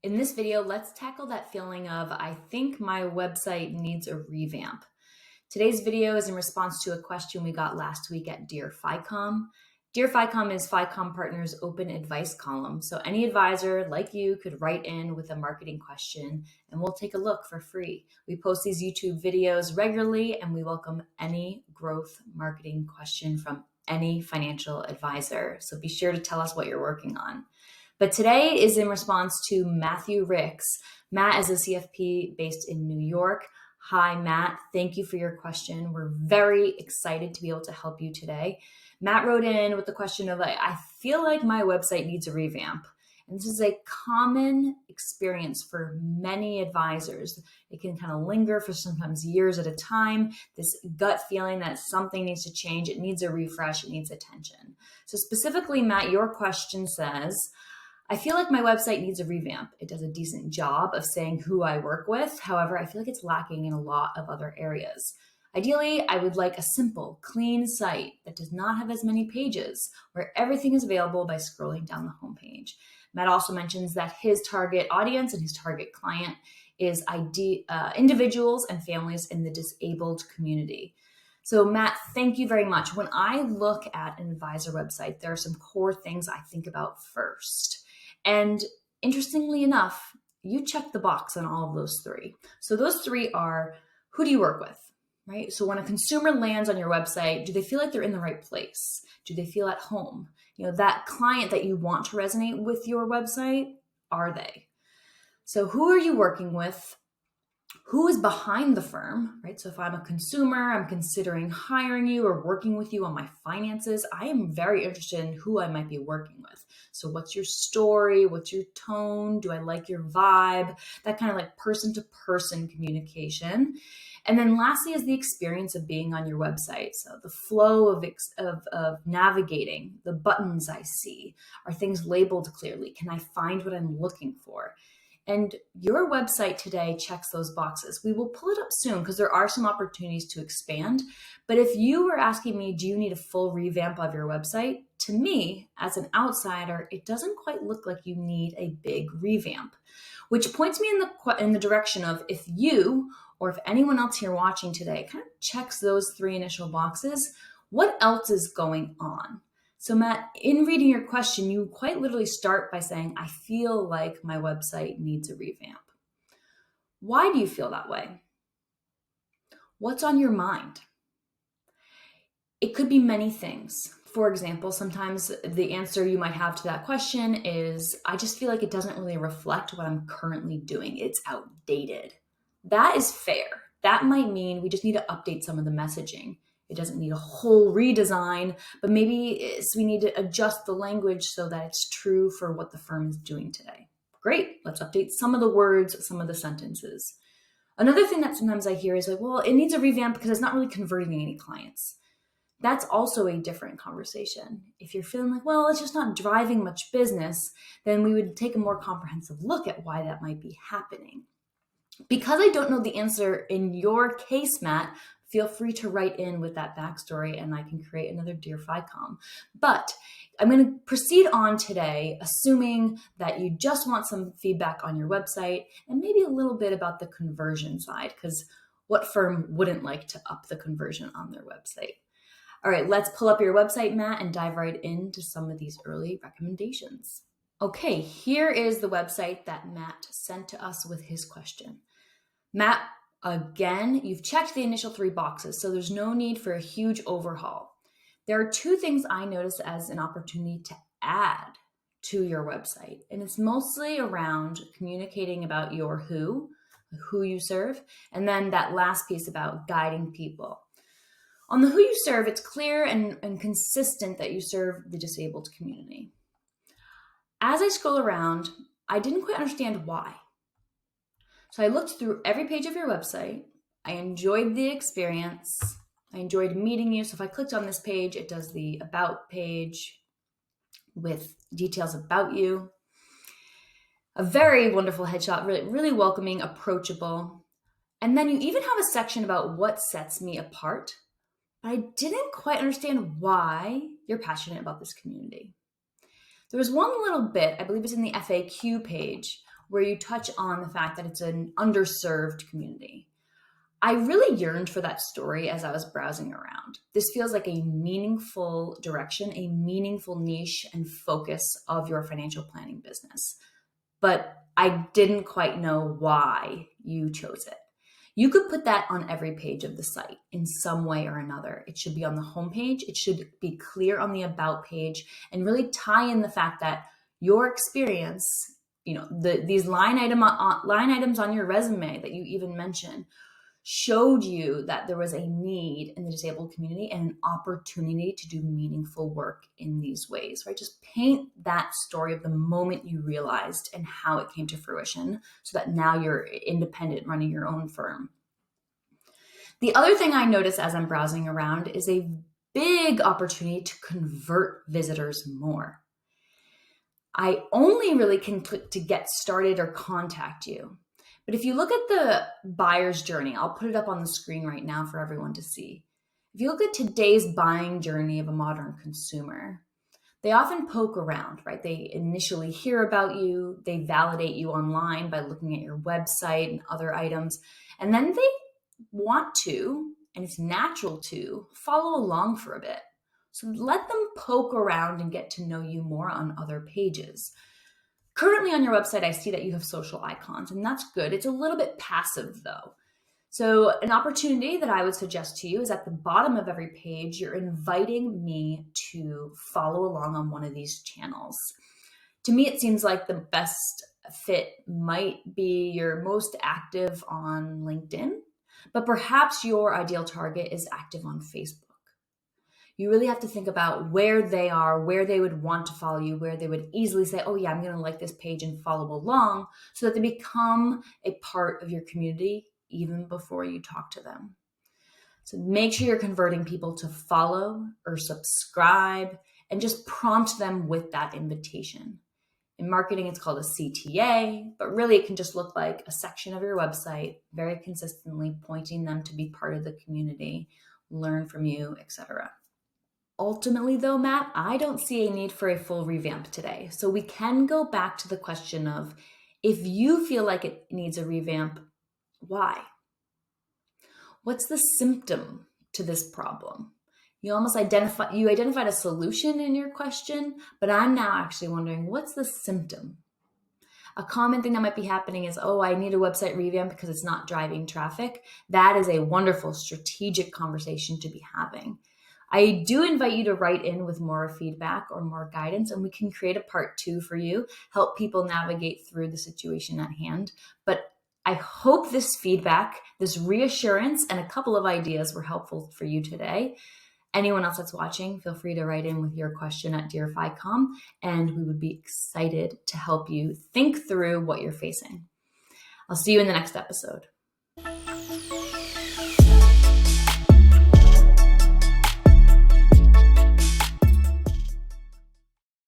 In this video, let's tackle that feeling of, I think my website needs a revamp. Today's video is in response to a question we got last week at Dear FiComm. Dear FiComm is FiComm Partners' open advice column, so any advisor like you could write in with a marketing question and we'll take a look for free. We post these YouTube videos regularly and we welcome any growth marketing question from any financial advisor, so be sure to tell us what you're working on. But today is in response to Matthew Ricks. Matt is a CFP based in New York. Hi, Matt. Thank you for your question. We're very excited to be able to help you today. Matt wrote in with the question of, I feel like my website needs a revamp. And this is a common experience for many advisors. It can kind of linger for sometimes years at a time, this gut feeling that something needs to change, it needs a refresh, it needs attention. So specifically, Matt, your question says, I feel like my website needs a revamp. It does a decent job of saying who I work with. However, I feel like it's lacking in a lot of other areas. Ideally, I would like a simple, clean site that does not have as many pages, where everything is available by scrolling down the homepage. Matt also mentions that his target audience and his target client is individuals and families in the disabled community. So Matt, thank you very much. When I look at an advisor website, there are some core things I think about first. And interestingly enough, you check the box on all of those three. So those three are, who do you work with, right? So when a consumer lands on your website, do they feel like they're in the right place? Do they feel at home? That client that you want to resonate with your website, are they? So who are you working with? Who is behind the firm, right? So if I'm a consumer, I'm considering hiring you or working with you on my finances, I am very interested in who I might be working with. So what's your story? What's your tone? Do I like your vibe? That kind of like person-to-person communication. And then lastly is the experience of being on your website. So the flow of navigating, the buttons I see, are things labeled clearly? Can I find what I'm looking for? And your website today checks those boxes. We will pull it up soon because there are some opportunities to expand. But if you were asking me, do you need a full revamp of your website? To me, as an outsider, it doesn't quite look like you need a big revamp, which points me in the direction of, if you or if anyone else here watching today kind of checks those three initial boxes, what else is going on? So Matt, in reading your question, you quite literally start by saying, I feel like my website needs a revamp. Why do you feel that way? What's on your mind? It could be many things. For example, sometimes the answer you might have to that question is, I just feel like it doesn't really reflect what I'm currently doing. It's outdated. That is fair. That might mean we just need to update some of the messaging. It doesn't need a whole redesign, but maybe we need to adjust the language so that it's true for what the firm is doing today. Great, let's update some of the words, some of the sentences. Another thing that sometimes I hear is like, well, it needs a revamp because it's not really converting any clients. That's also a different conversation. If you're feeling like, well, it's just not driving much business, then we would take a more comprehensive look at why that might be happening. Because I don't know the answer in your case, Matt, feel free to write in with that backstory and I can create another Dear FiComm. But I'm going to proceed on today, assuming that you just want some feedback on your website and maybe a little bit about the conversion side, because what firm wouldn't like to up the conversion on their website? All right, let's pull up your website, Matt, and dive right into some of these early recommendations. Okay, here is the website that Matt sent to us with his question. Matt, again, you've checked the initial three boxes, so there's no need for a huge overhaul. There are two things I notice as an opportunity to add to your website, and it's mostly around communicating about your who you serve, and then that last piece about guiding people. On the who you serve, it's clear and consistent that you serve the disabled community. As I scroll around, I didn't quite understand why. So I looked through every page of your website. I enjoyed the experience. I enjoyed meeting you. So if I clicked on this page, it does the About page with details about you. A very wonderful headshot, really welcoming, approachable. And then you even have a section about what sets me apart. But I didn't quite understand why you're passionate about this community. There was one little bit, I believe it's in the FAQ page, where you touch on the fact that it's an underserved community. I really yearned for that story as I was browsing around. This feels like a meaningful direction, a meaningful niche and focus of your financial planning business. But I didn't quite know why you chose it. You could put that on every page of the site in some way or another. It should be on the homepage. It should be clear on the about page and really tie in the fact that your experience, these line items on your resume that you even mentioned, showed you that there was a need in the disabled community and an opportunity to do meaningful work in these ways, right? Just paint that story of the moment you realized and how it came to fruition so that now you're independent, running your own firm. The other thing I noticed as I'm browsing around is a big opportunity to convert visitors more. I only really can click to get started or contact you. But if you look at the buyer's journey, I'll put it up on the screen right now for everyone to see. If you look at today's buying journey of a modern consumer, they often poke around, right? They initially hear about you, they validate you online by looking at your website and other items, and then they want to, and it's natural to, follow along for a bit. So let them poke around and get to know you more on other pages. Currently on your website, I see that you have social icons, and that's good. It's a little bit passive though. So an opportunity that I would suggest to you is at the bottom of every page, you're inviting me to follow along on one of these channels. To me, it seems like the best fit might be you're most active on LinkedIn, but perhaps your ideal target is active on Facebook. You really have to think about where they are, where they would want to follow you, where they would easily say, oh yeah, I'm going to like this page and follow along, so that they become a part of your community even before you talk to them. So make sure you're converting people to follow or subscribe and just prompt them with that invitation. In marketing, it's called a CTA, but really it can just look like a section of your website, very consistently pointing them to be part of the community, learn from you, etc. Ultimately though, Matt, I don't see a need for a full revamp today. So we can go back to the question of, if you feel like it needs a revamp, why? What's the symptom to this problem? You identified a solution in your question, but I'm now actually wondering, what's the symptom? A common thing that might be happening is, oh, I need a website revamp because it's not driving traffic. That is a wonderful strategic conversation to be having. I do invite you to write in with more feedback or more guidance, and we can create a part 2 for you, help people navigate through the situation at hand. But I hope this feedback, this reassurance, and a couple of ideas were helpful for you today. Anyone else that's watching, feel free to write in with your question at Dear FiComm, and we would be excited to help you think through what you're facing. I'll see you in the next episode.